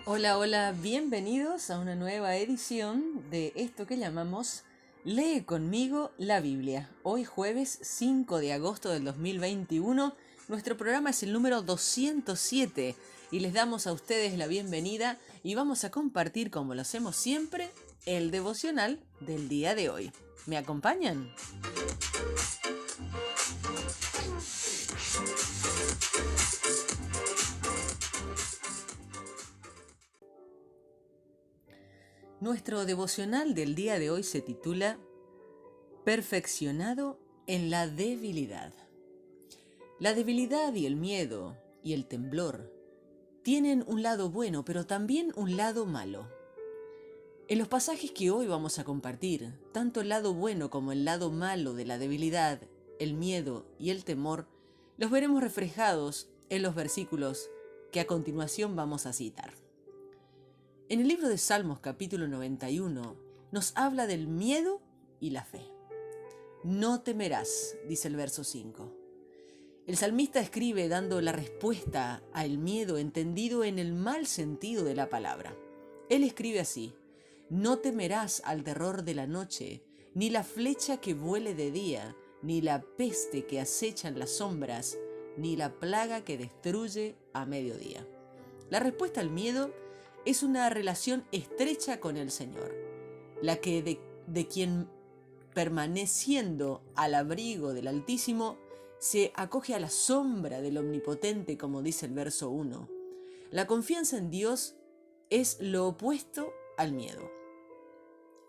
Hola, hola, bienvenidos a una nueva edición de esto que llamamos Lee conmigo la Biblia. Hoy jueves 5 de agosto del 2021, nuestro programa es el número 207 y les damos a ustedes la bienvenida y vamos a compartir, como lo hacemos siempre, el devocional del día de hoy. ¿Me acompañan? Nuestro devocional del día de hoy se titula Perfeccionado en la debilidad. La debilidad y el miedo y el temblor tienen un lado bueno, pero también un lado malo. En los pasajes que hoy vamos a compartir, tanto el lado bueno como el lado malo de la debilidad, el miedo y el temor, los veremos reflejados en los versículos que a continuación vamos a citar. En el libro de Salmos capítulo 91 nos habla del miedo y la fe. No temerás, dice el verso 5. El salmista escribe dando la respuesta al miedo entendido en el mal sentido de la palabra. Él escribe así: no temerás al terror de la noche, ni la flecha que vuele de día, ni la peste que acecha en las sombras, ni la plaga que destruye a mediodía. La respuesta al miedo es una relación estrecha con el Señor, la que de quien permaneciendo al abrigo del Altísimo, se acoge a la sombra del Omnipotente, como dice el verso 1. La confianza en Dios es lo opuesto al miedo.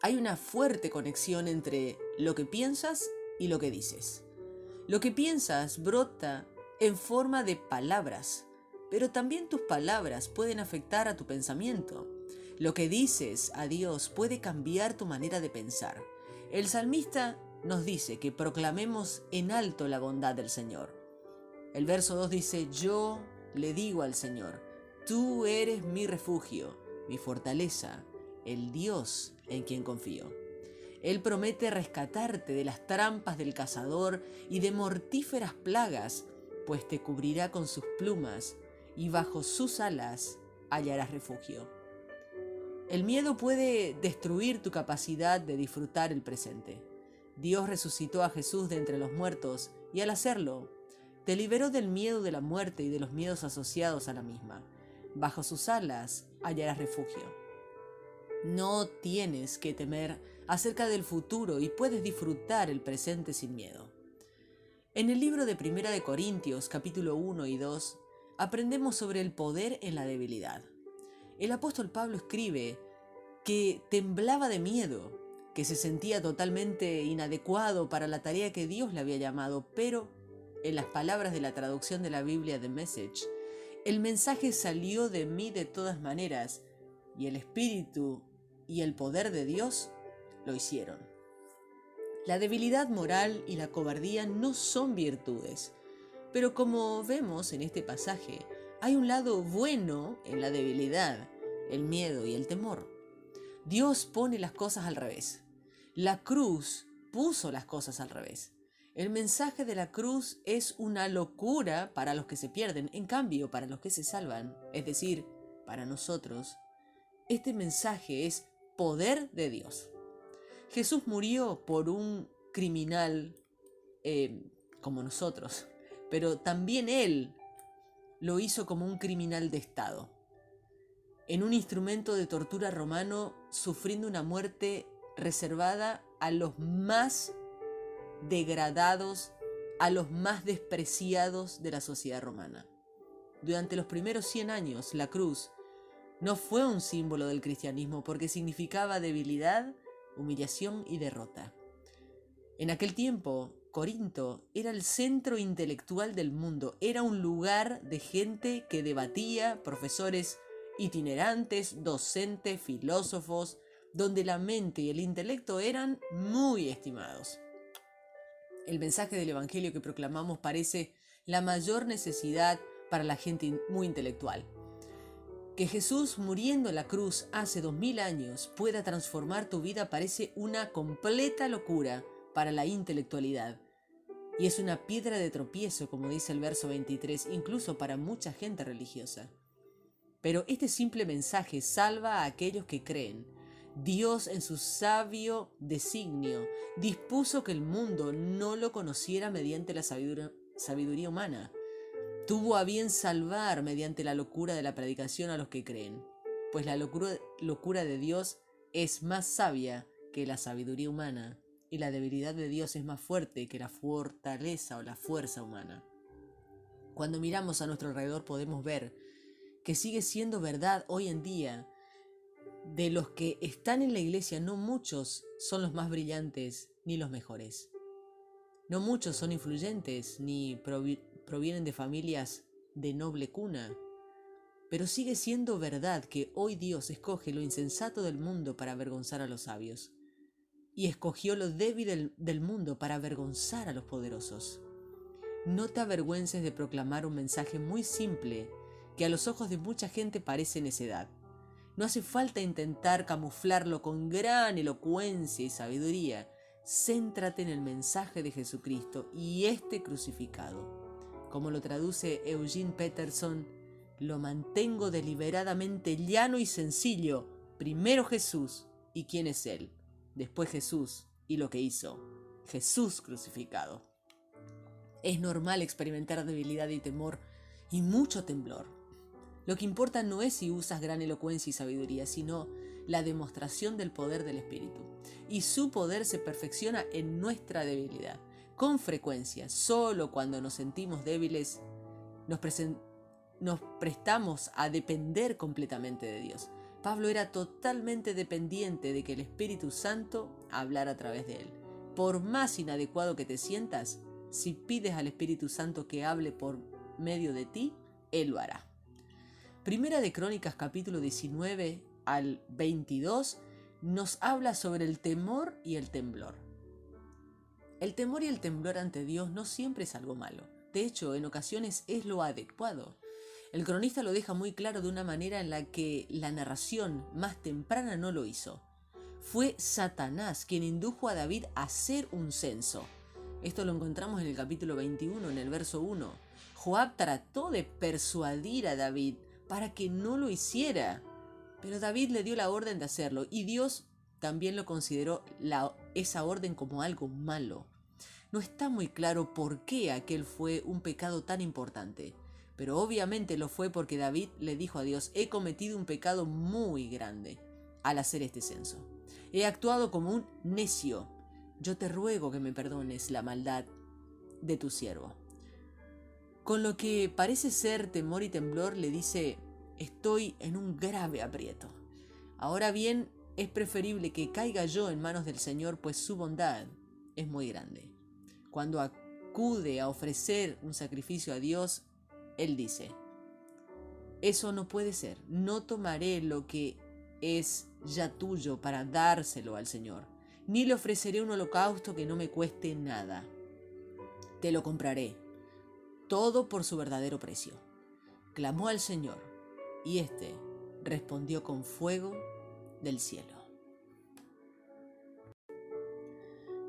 Hay una fuerte conexión entre lo que piensas y lo que dices. Lo que piensas brota en forma de palabras, pero también tus palabras pueden afectar a tu pensamiento. Lo que dices a Dios puede cambiar tu manera de pensar. El salmista nos dice que proclamemos en alto la bondad del Señor. El verso 2 dice: yo le digo al Señor, tú eres mi refugio, mi fortaleza, el Dios en quien confío. Él promete rescatarte de las trampas del cazador y de mortíferas plagas, pues te cubrirá con sus plumas y bajo sus alas hallarás refugio. El miedo puede destruir tu capacidad de disfrutar el presente. Dios resucitó a Jesús de entre los muertos y al hacerlo, te liberó del miedo de la muerte y de los miedos asociados a la misma. Bajo sus alas hallarás refugio. No tienes que temer acerca del futuro y puedes disfrutar el presente sin miedo. En el libro de Primera de Corintios, capítulo 1 y 2, aprendemos sobre el poder en la debilidad. El apóstol Pablo escribe que temblaba de miedo, que se sentía totalmente inadecuado para la tarea que Dios le había llamado, pero en las palabras de la traducción de la Biblia de Message, el mensaje salió de mí de todas maneras, y el Espíritu y el poder de Dios lo hicieron. La debilidad moral y la cobardía no son virtudes, pero como vemos en este pasaje, hay un lado bueno en la debilidad, el miedo y el temor. Dios pone las cosas al revés. La cruz puso las cosas al revés. El mensaje de la cruz es una locura para los que se pierden, en cambio, para los que se salvan, es decir, para nosotros, este mensaje es poder de Dios. Jesús murió por un criminal como nosotros, pero también Él lo hizo como un criminal de Estado, en un instrumento de tortura romano, sufriendo una muerte reservada a los más degradados, a los más despreciados de la sociedad romana. Durante los primeros 100 años, la cruz no fue un símbolo del cristianismo porque significaba debilidad, humillación y derrota. En aquel tiempo, Corinto era el centro intelectual del mundo, era un lugar de gente que debatía, profesores itinerantes, docentes, filósofos, donde la mente y el intelecto eran muy estimados. El mensaje del Evangelio que proclamamos parece la mayor necesidad para la gente muy intelectual. Que Jesús muriendo en la cruz hace 2000 años pueda transformar tu vida parece una completa locura para la intelectualidad. Y es una piedra de tropiezo, como dice el verso 23, incluso para mucha gente religiosa. Pero este simple mensaje salva a aquellos que creen. Dios, en su sabio designio, dispuso que el mundo no lo conociera mediante la sabiduría humana. Tuvo a bien salvar mediante la locura de la predicación a los que creen, pues la locura de Dios es más sabia que la sabiduría humana, y la debilidad de Dios es más fuerte que la fortaleza o la fuerza humana. Cuando miramos a nuestro alrededor podemos ver que sigue siendo verdad hoy en día. De los que están en la iglesia, no muchos son los más brillantes ni los mejores. No muchos son influyentes ni provienen de familias de noble cuna. Pero sigue siendo verdad que hoy Dios escoge lo insensato del mundo para avergonzar a los sabios. Y escogió lo débil del mundo para avergonzar a los poderosos. No te avergüences de proclamar un mensaje muy simple que a los ojos de mucha gente parece necedad. No hace falta intentar camuflarlo con gran elocuencia y sabiduría. Céntrate en el mensaje de Jesucristo y este crucificado. Como lo traduce Eugene Peterson, lo mantengo deliberadamente llano y sencillo. Primero Jesús y quién es Él. Después Jesús y lo que hizo. Jesús crucificado. Es normal experimentar debilidad y temor y mucho temblor. Lo que importa no es si usas gran elocuencia y sabiduría, sino la demostración del poder del Espíritu. Y su poder se perfecciona en nuestra debilidad. Con frecuencia, solo cuando nos sentimos débiles, nos prestamos a depender completamente de Dios. Pablo era totalmente dependiente de que el Espíritu Santo hablara a través de él. Por más inadecuado que te sientas, si pides al Espíritu Santo que hable por medio de ti, Él lo hará. Primera de Crónicas capítulo 19 al 22 nos habla sobre el temor y el temblor. El temor y el temblor ante Dios no siempre es algo malo. De hecho, en ocasiones es lo adecuado. El cronista lo deja muy claro de una manera en la que la narración más temprana no lo hizo. Fue Satanás quien indujo a David a hacer un censo. Esto lo encontramos en el capítulo 21, en el verso 1. Joab trató de persuadir a David para que no lo hiciera, pero David le dio la orden de hacerlo y Dios también lo consideró esa orden como algo malo. No está muy claro por qué aquel fue un pecado tan importante, pero obviamente lo fue porque David le dijo a Dios: he cometido un pecado muy grande al hacer este censo. He actuado como un necio. Yo te ruego que me perdones la maldad de tu siervo. Con lo que parece ser temor y temblor le dice: estoy en un grave aprieto. Ahora bien, es preferible que caiga yo en manos del Señor, pues su bondad es muy grande. Cuando acude a ofrecer un sacrificio a Dios, él dice: eso no puede ser, no tomaré lo que es ya tuyo para dárselo al Señor, ni le ofreceré un holocausto que no me cueste nada. Te lo compraré, todo por su verdadero precio. Clamó al Señor, y éste respondió con fuego del cielo.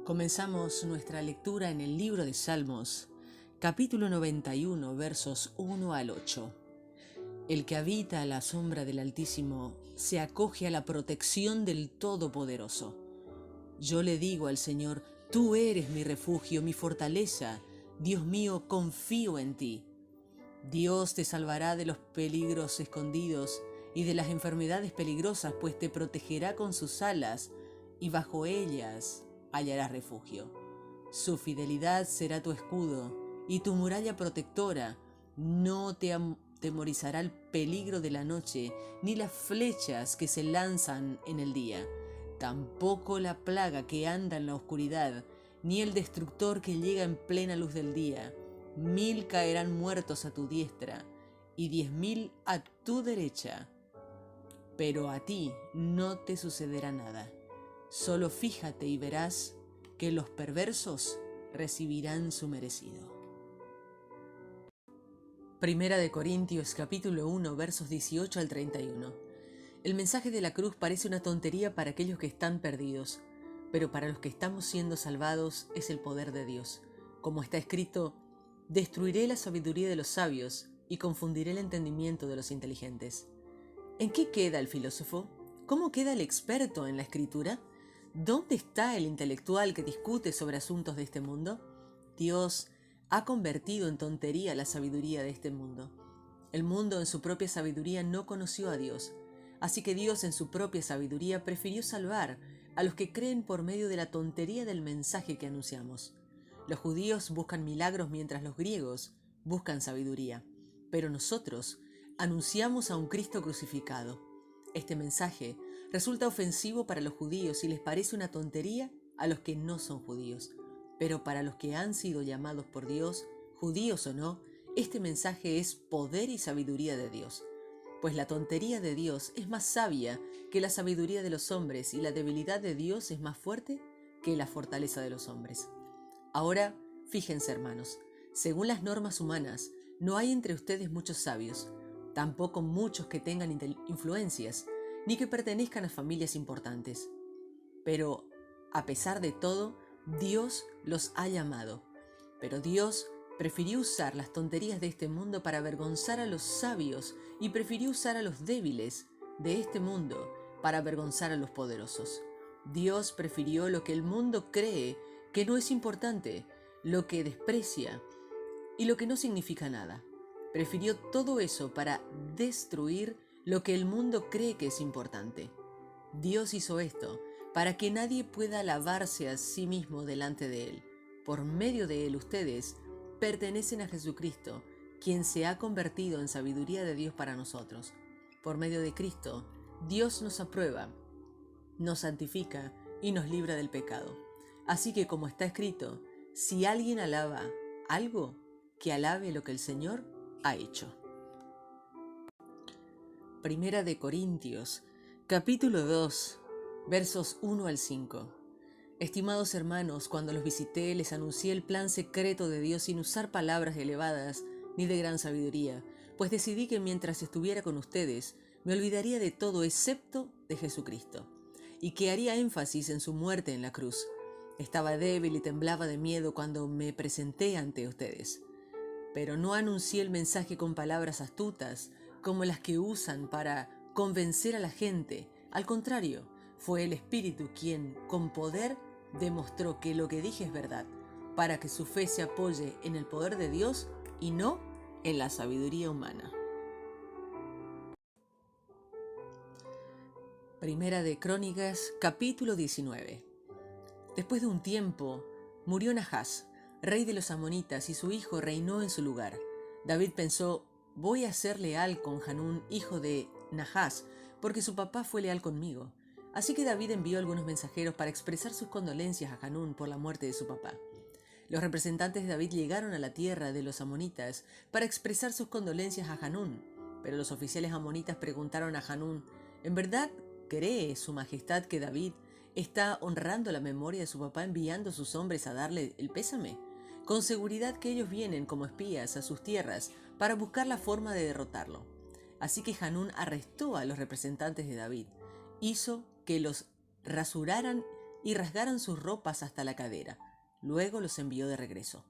Comenzamos nuestra lectura en el libro de Salmos, capítulo 91, versos 1 al 8. El que habita a la sombra del Altísimo se acoge a la protección del Todopoderoso. Yo le digo al Señor: tú eres mi refugio, mi fortaleza. Dios mío, confío en ti. Dios te salvará de los peligros escondidos y de las enfermedades peligrosas, pues te protegerá con sus alas y bajo ellas hallarás refugio. Su fidelidad será tu escudo y tu muralla protectora. No te atemorizará el peligro de la noche, ni las flechas que se lanzan en el día, tampoco la plaga que anda en la oscuridad, ni el destructor que llega en plena luz del día. 1000 caerán muertos a tu diestra y 10.000 a tu derecha, pero a ti no te sucederá nada. Solo fíjate y verás que los perversos recibirán su merecido. Primera de Corintios capítulo 1 versos 18 al 31. El mensaje de la cruz parece una tontería para aquellos que están perdidos, pero para los que estamos siendo salvados es el poder de Dios. Como está escrito: destruiré la sabiduría de los sabios y confundiré el entendimiento de los inteligentes. ¿En qué queda el filósofo? ¿Cómo queda el experto en la escritura? ¿Dónde está el intelectual que discute sobre asuntos de este mundo? Dios ha convertido en tontería la sabiduría de este mundo. El mundo en su propia sabiduría no conoció a Dios, así que Dios en su propia sabiduría prefirió salvar a los que creen por medio de la tontería del mensaje que anunciamos. Los judíos buscan milagros mientras los griegos buscan sabiduría, pero nosotros anunciamos a un Cristo crucificado. Este mensaje resulta ofensivo para los judíos y les parece una tontería a los que no son judíos, pero para los que han sido llamados por Dios, judíos o no, este mensaje es poder y sabiduría de Dios. Pues la tontería de Dios es más sabia que la sabiduría de los hombres y la debilidad de Dios es más fuerte que la fortaleza de los hombres. Ahora, fíjense hermanos, según las normas humanas, no hay entre ustedes muchos sabios, tampoco muchos que tengan influencias, ni que pertenezcan a familias importantes. Pero, a pesar de todo, Dios los ha llamado. Pero Dios prefirió usar las tonterías de este mundo para avergonzar a los sabios y prefirió usar a los débiles de este mundo para avergonzar a los poderosos. Dios prefirió lo que el mundo cree que no es importante, lo que desprecia y lo que no significa nada. Prefirió todo eso para destruir lo que el mundo cree que es importante. Dios hizo esto para que nadie pueda alabarse a sí mismo delante de Él. Por medio de Él ustedes pertenecen a Jesucristo, quien se ha convertido en sabiduría de Dios para nosotros. Por medio de Cristo, Dios nos aprueba, nos santifica y nos libra del pecado. Así que como está escrito, si alguien alaba algo, que alabe lo que el Señor ha hecho. Primera de Corintios, capítulo 2, versos 1 al 5. Estimados hermanos, cuando los visité les anuncié el plan secreto de Dios sin usar palabras elevadas ni de gran sabiduría, pues decidí que mientras estuviera con ustedes me olvidaría de todo excepto de Jesucristo, y que haría énfasis en su muerte en la cruz. Estaba débil y temblaba de miedo cuando me presenté ante ustedes. Pero no anuncié el mensaje con palabras astutas, como las que usan para convencer a la gente. Al contrario, fue el Espíritu quien, con poder, demostró que lo que dije es verdad, para que su fe se apoye en el poder de Dios y no en la sabiduría humana. Primera de Crónicas, capítulo 19. Después de un tiempo, murió Nahás, rey de los amonitas, y su hijo reinó en su lugar. David pensó, voy a ser leal con Hanún, hijo de Nahás, porque su papá fue leal conmigo. Así que David envió algunos mensajeros para expresar sus condolencias a Hanún por la muerte de su papá. Los representantes de David llegaron a la tierra de los amonitas para expresar sus condolencias a Hanún, pero los oficiales amonitas preguntaron a Hanún, ¿en verdad cree su majestad que David está honrando la memoria de su papá enviando a sus hombres a darle el pésame? Con seguridad que ellos vienen como espías a sus tierras para buscar la forma de derrotarlo. Así que Hanún arrestó a los representantes de David, hizo que los rasuraran y rasgaran sus ropas hasta la cadera. Luego los envió de regreso.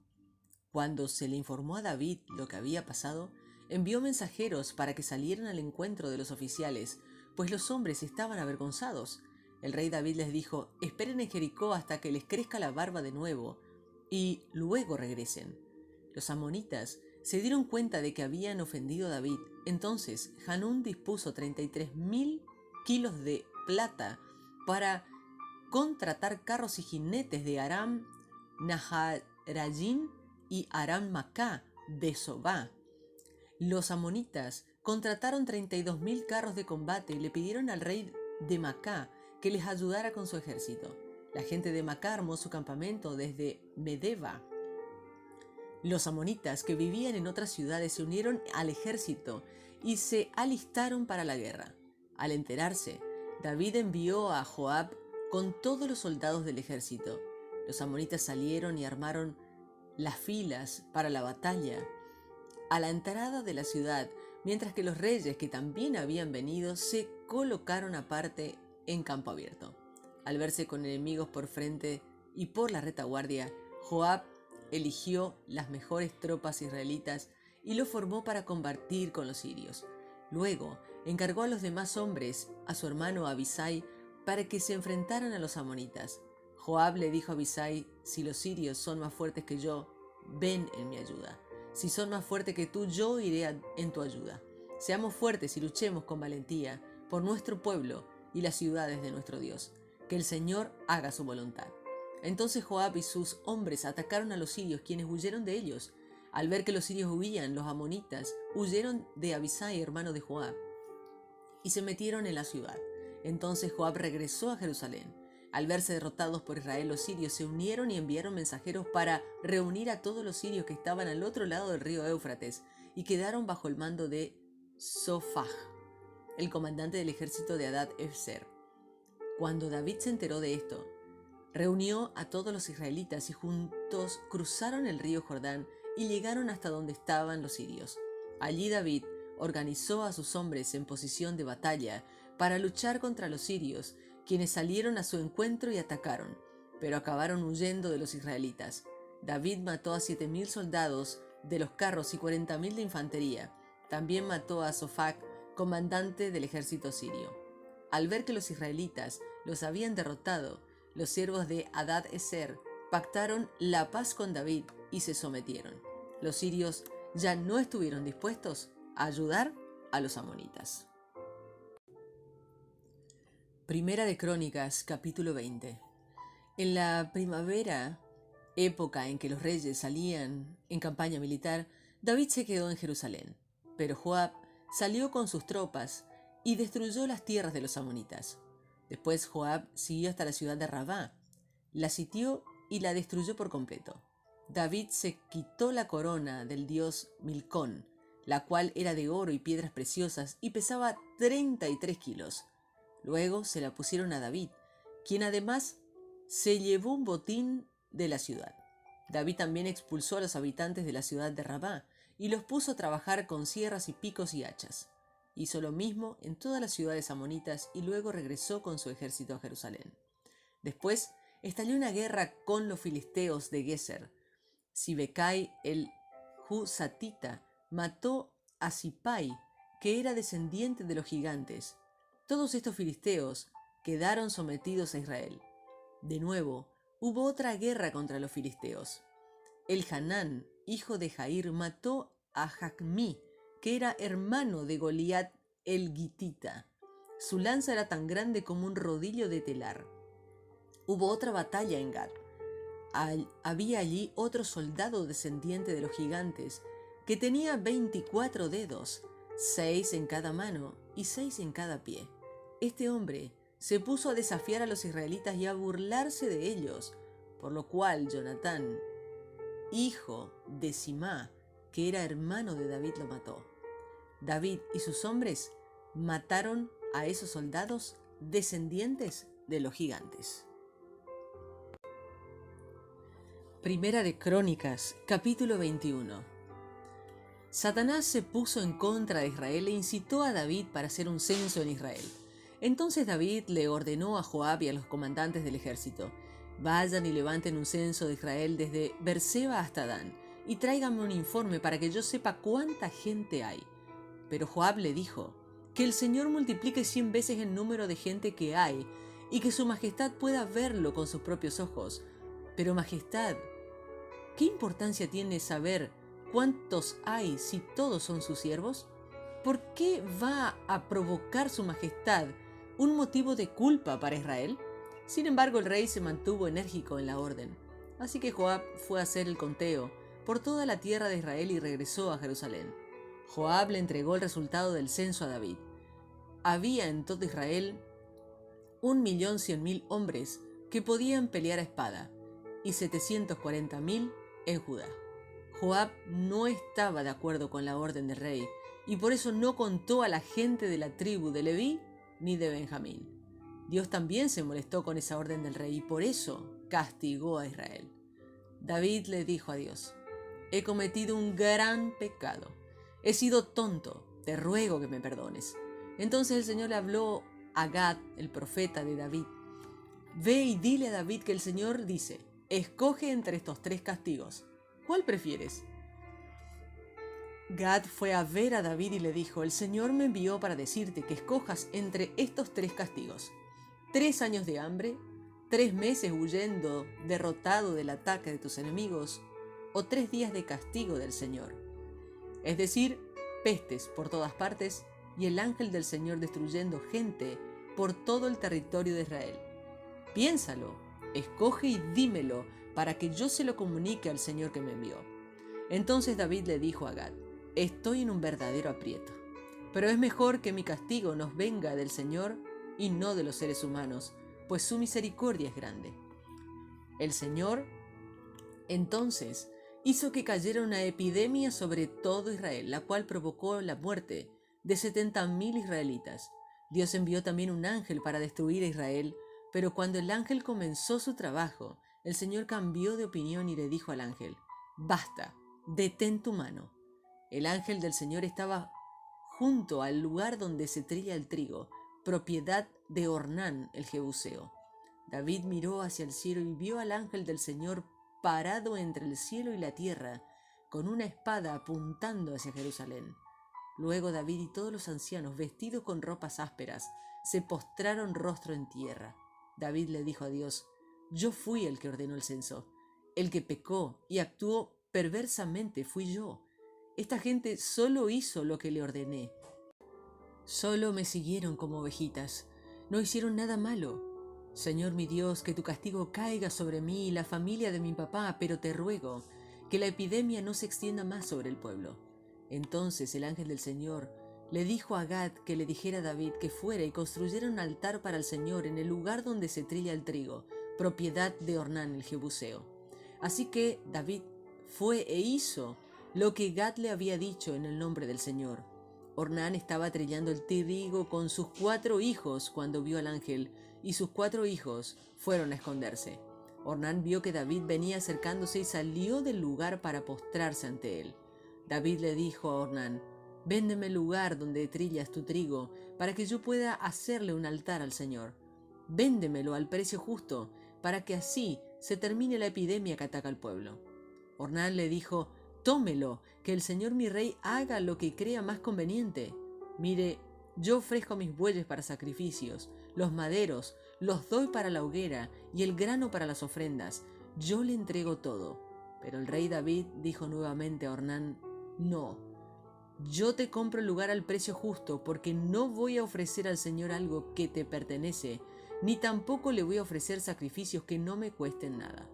Cuando se le informó a David lo que había pasado, envió mensajeros para que salieran al encuentro de los oficiales, pues los hombres estaban avergonzados. El rey David les dijo, esperen en Jericó hasta que les crezca la barba de nuevo, y luego regresen. Los amonitas se dieron cuenta de que habían ofendido a David. Entonces Hanún dispuso 33,000 kilos de plata para contratar carros y jinetes de Aram Naharayim y Aram Macá de Sobá. Los amonitas contrataron 32,000 carros de combate y le pidieron al rey de Macá que les ayudara con su ejército. La gente de Macá armó su campamento desde Medeba. Los amonitas que vivían en otras ciudades se unieron al ejército y se alistaron para la guerra. Al enterarse, David envió a Joab con todos los soldados del ejército. Los amonitas salieron y armaron las filas para la batalla a la entrada de la ciudad, mientras que los reyes que también habían venido se colocaron aparte en campo abierto. Al verse con enemigos por frente y por la retaguardia, Joab eligió las mejores tropas israelitas y lo formó para combatir con los sirios. Luego encargó a los demás hombres, a su hermano Abisai, para que se enfrentaran a los amonitas. Joab le dijo a Abisai: si los sirios son más fuertes que yo, ven en mi ayuda. Si son más fuertes que tú, yo iré en tu ayuda. Seamos fuertes y luchemos con valentía por nuestro pueblo y las ciudades de nuestro Dios. Que el Señor haga su voluntad. Entonces Joab y sus hombres atacaron a los sirios, quienes huyeron de ellos. Al ver que los sirios huían, los amonitas huyeron de Abisai, hermano de Joab, y se metieron en la ciudad. Entonces Joab regresó a Jerusalén. Al verse derrotados por Israel, los sirios se unieron y enviaron mensajeros para reunir a todos los sirios que estaban al otro lado del río Éufrates y quedaron bajo el mando de Sofaj, el comandante del ejército de Hadad-Ezer. Cuando David se enteró de esto, reunió a todos los israelitas y juntos cruzaron el río Jordán y llegaron hasta donde estaban los sirios. Allí David organizó a sus hombres en posición de batalla para luchar contra los sirios, quienes salieron a su encuentro y atacaron, pero acabaron huyendo de los israelitas. David mató a 7,000 soldados de los carros y 40,000 de infantería. También mató a Sofaj, comandante del ejército sirio. Al ver que los israelitas los habían derrotado, los siervos de Hadad-Ezer pactaron la paz con David y se sometieron. Los sirios ya no estuvieron dispuestos a ayudar a los amonitas. Primera de Crónicas, capítulo 20. En la primavera, época en que los reyes salían en campaña militar, David se quedó en Jerusalén, pero Joab salió con sus tropas y destruyó las tierras de los amonitas. Después Joab siguió hasta la ciudad de Rabá, la sitió y la destruyó por completo. David se quitó la corona del dios Milcón, la cual era de oro y piedras preciosas y pesaba 33 kilos. Luego se la pusieron a David, quien además se llevó un botín de la ciudad. David también expulsó a los habitantes de la ciudad de Rabá y los puso a trabajar con sierras y picos y hachas. Hizo lo mismo en todas las ciudades amonitas y luego regresó con su ejército a Jerusalén. Después estalló una guerra con los filisteos de Geser. Sibecai el Husatita mató a Sipai, que era descendiente de los gigantes. Todos estos filisteos quedaron sometidos a Israel. De nuevo, hubo otra guerra contra los filisteos. Elhanán, hijo de Jair, mató a Jacmí, que era hermano de Goliat el Gitita. Su lanza era tan grande como un rodillo de telar. Hubo otra batalla en Gad. Había allí otro soldado descendiente de los gigantes, que tenía 24 dedos, 6 en cada mano y 6 en cada pie. Este hombre se puso a desafiar a los israelitas y a burlarse de ellos, por lo cual Jonatán, hijo de Simá, que era hermano de David, lo mató. David y sus hombres mataron a esos soldados descendientes de los gigantes. Primera de Crónicas, capítulo 21. Satanás se puso en contra de Israel e incitó a David para hacer un censo en Israel. Entonces David le ordenó a Joab y a los comandantes del ejército: vayan y levanten un censo de Israel desde Beerseba hasta Dan, y tráiganme un informe para que yo sepa cuánta gente hay. Pero Joab le dijo: que el Señor multiplique 100 veces el número de gente que hay, y que su majestad pueda verlo con sus propios ojos. Pero majestad, ¿qué importancia tiene saber cuántos hay si todos son sus siervos? ¿Por qué va a provocar su majestad un motivo de culpa para Israel? Sin embargo, el rey se mantuvo enérgico en la orden. Así que Joab fue a hacer el conteo por toda la tierra de Israel y regresó a Jerusalén. Joab le entregó el resultado del censo a David. Había en todo Israel 1.100.000 hombres que podían pelear a espada, y 740.000 en Judá. Joab no estaba de acuerdo con la orden del rey, y por eso no contó a la gente de la tribu de Leví ni de Benjamín. Dios también se molestó con esa orden del rey y por eso castigó a Israel. David le dijo a Dios: he cometido un gran pecado. He sido tonto, te ruego que me perdones. Entonces el Señor le habló a Gad, el profeta de David: ve y dile a David que el Señor dice: escoge entre estos 3 castigos. ¿Cuál prefieres? Gad fue a ver a David y le dijo: el Señor me envió para decirte que escojas entre estos 3 castigos: 3 años de hambre, 3 meses huyendo derrotado del ataque de tus enemigos, o 3 días de castigo del Señor. Es decir, pestes por todas partes y el ángel del Señor destruyendo gente por todo el territorio de Israel. Piénsalo, escoge y dímelo para que yo se lo comunique al Señor que me envió. Entonces David le dijo a Gad: estoy en un verdadero aprieto, pero es mejor que mi castigo nos venga del Señor y no de los seres humanos, pues su misericordia es grande. El Señor entonces hizo que cayera una epidemia sobre todo Israel, la cual provocó la muerte de 70,000 israelitas. Dios envió también un ángel para destruir a Israel, pero cuando el ángel comenzó su trabajo, el Señor cambió de opinión y le dijo al ángel: basta, detén tu mano. El ángel del Señor estaba junto al lugar donde se trilla el trigo, propiedad de Ornán el Jebuseo. David miró hacia el cielo y vio al ángel del Señor parado entre el cielo y la tierra, con una espada apuntando hacia Jerusalén. Luego David y todos los ancianos, vestidos con ropas ásperas, se postraron rostro en tierra. David le dijo a Dios: yo fui el que ordenó el censo. El que pecó y actuó perversamente fui yo. Esta gente solo hizo lo que le ordené. Solo me siguieron como ovejitas. No hicieron nada malo. Señor mi Dios, que tu castigo caiga sobre mí y la familia de mi papá, pero te ruego que la epidemia no se extienda más sobre el pueblo. Entonces el ángel del Señor le dijo a Gad que le dijera a David que fuera y construyera un altar para el Señor en el lugar donde se trilla el trigo, propiedad de Ornán el Jebuseo. Así que David fue e hizo lo que Gad le había dicho en el nombre del Señor. Ornán estaba trillando el trigo con sus 4 hijos cuando vio al ángel, y sus 4 hijos fueron a esconderse. Ornán vio que David venía acercándose y salió del lugar para postrarse ante él. David le dijo a Ornán: véndeme el lugar donde trillas tu trigo, para que yo pueda hacerle un altar al Señor. Véndemelo al precio justo, para que así se termine la epidemia que ataca al pueblo. Ornán le dijo: tómelo, que el Señor mi rey haga lo que crea más conveniente. Mire, yo ofrezco mis bueyes para sacrificios, los maderos los doy para la hoguera y el grano para las ofrendas. Yo le entrego todo. Pero el rey David dijo nuevamente a Ornán: no, yo te compro el lugar al precio justo, porque no voy a ofrecer al Señor algo que te pertenece, ni tampoco le voy a ofrecer sacrificios que no me cuesten nada.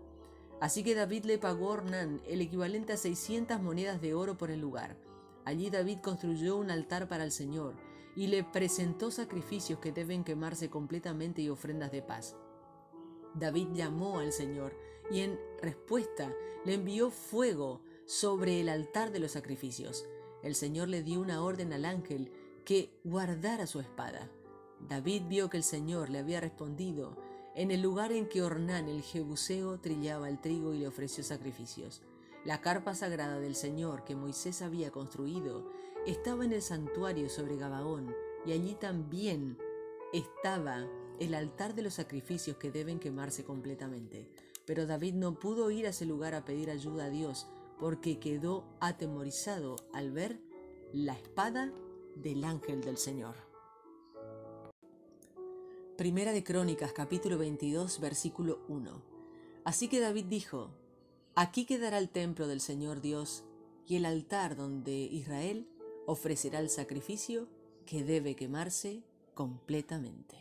Así que David le pagó a Ornán el equivalente a 600 monedas de oro por el lugar. Allí David construyó un altar para el Señor y le presentó sacrificios que deben quemarse completamente y ofrendas de paz. David llamó al Señor y en respuesta le envió fuego sobre el altar de los sacrificios. El Señor le dio una orden al ángel que guardara su espada. David vio que el Señor le había respondido en el lugar en que Ornán el Jebuseo trillaba el trigo y le ofreció sacrificios. La carpa sagrada del Señor que Moisés había construido estaba en el santuario sobre Gabaón, y allí también estaba el altar de los sacrificios que deben quemarse completamente. Pero David no pudo ir a ese lugar a pedir ayuda a Dios, porque quedó atemorizado al ver la espada del ángel del Señor. Primera de Crónicas, capítulo 22, versículo 1. Así que David dijo: aquí quedará el templo del Señor Dios y el altar donde Israel ofrecerá el sacrificio que debe quemarse completamente.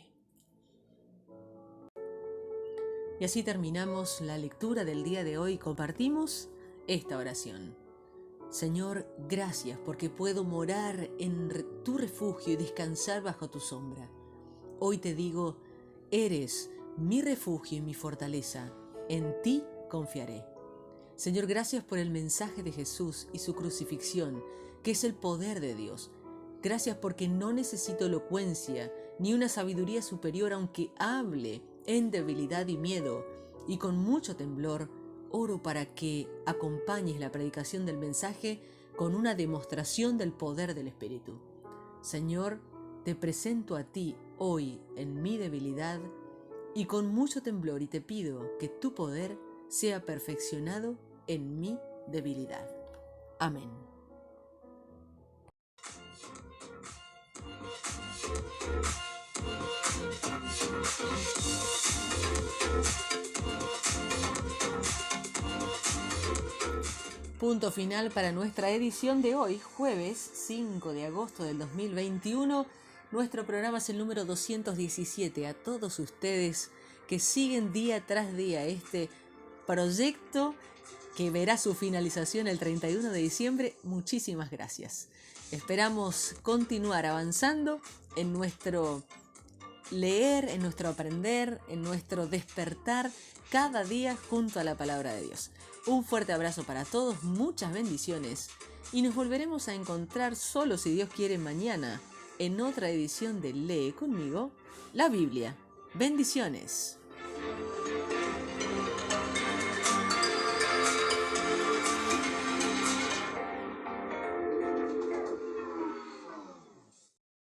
Y así terminamos la lectura del día de hoy. Compartimos esta oración. Señor, gracias porque puedo morar en tu refugio y descansar bajo tu sombra. Hoy te digo: eres mi refugio y mi fortaleza. En ti confiaré. Señor, gracias por el mensaje de Jesús y su crucifixión, que es el poder de Dios. Gracias porque no necesito elocuencia ni una sabiduría superior, aunque hable en debilidad y miedo, y con mucho temblor oro para que acompañes la predicación del mensaje con una demostración del poder del Espíritu. Señor, te presento a ti hoy en mi debilidad y con mucho temblor, y te pido que tu poder sea perfeccionado en mi debilidad. Amén. punto final para nuestra edición de hoy, jueves 5 de agosto del 2021. Nuestro programa es el número 217. A todos ustedes que siguen día tras día este proyecto que verá su finalización el 31 de diciembre, muchísimas gracias. Esperamos continuar avanzando en nuestro leer, en nuestro aprender, en nuestro despertar cada día junto a la palabra de Dios. Un fuerte abrazo para todos, muchas bendiciones y nos volveremos a encontrar solo si Dios quiere mañana en otra edición de Lee conmigo la Biblia. Bendiciones.